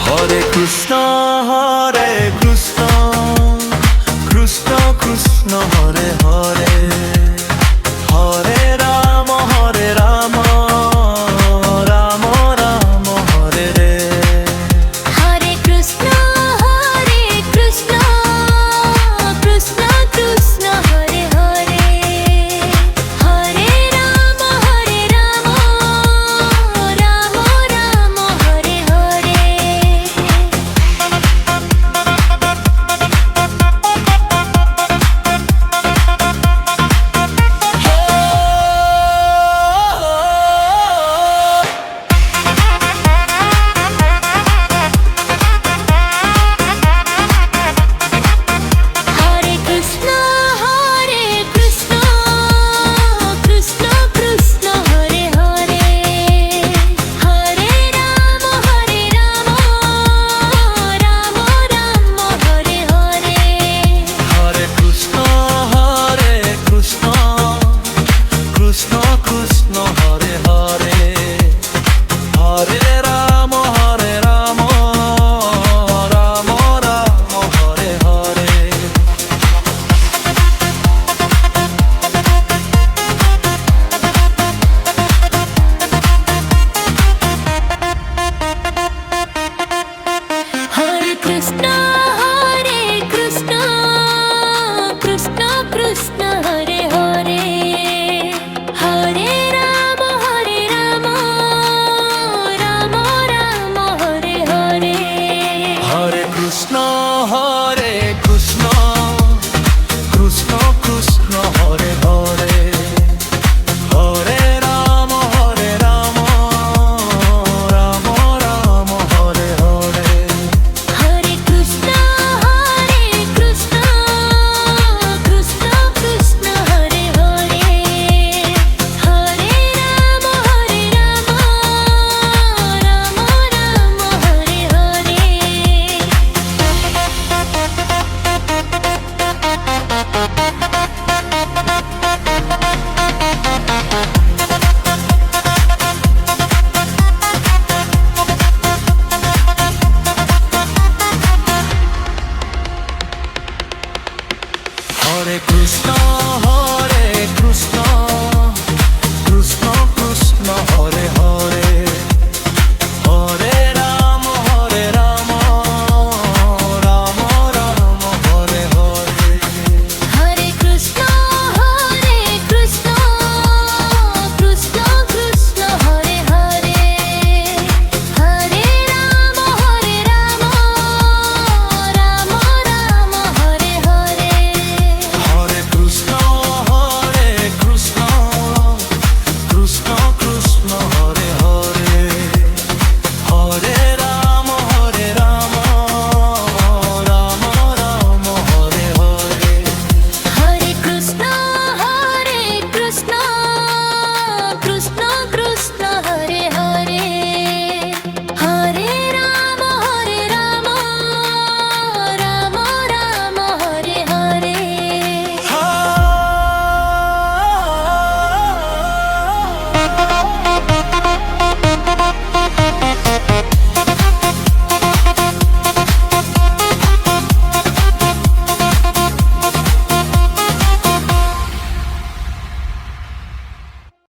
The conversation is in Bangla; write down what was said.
হরে কৃষ্ণ কৃষ্ণ কৃষ্ণ হরে হরে, হরে রাম রাম রাম হরে রে। হরে কৃষ্ণ কৃষ্ণ কৃষ্ণ হরে হরে, হরে রাম রাম রাম হরে হরে। হরে কৃষ্ণ কৃষ্ণ কৃষ্ণ হরে হরে, হরে রাম রাম রাম হরে হরে। হরে কৃষ্ণ কৃষ্ণ কৃষ্ণ হরে হরে, হরে রাম রাম রাম হরে হরে। হরে কৃষ্ণ কৃষ্ণ কৃষ্ণ হরে হরে, হরে রাম রাম রাম হরে হরে। হরে কৃষ্ণ কৃষ্ণ কৃষ্ণ হরে হরে, হরে রাম রাম রাম হরে হরে। হরে কৃষ্ণ কৃষ্ণ কৃষ্ণ হরে হরে, হরে রাম রাম হরে হরে। হরে কৃষ্ণ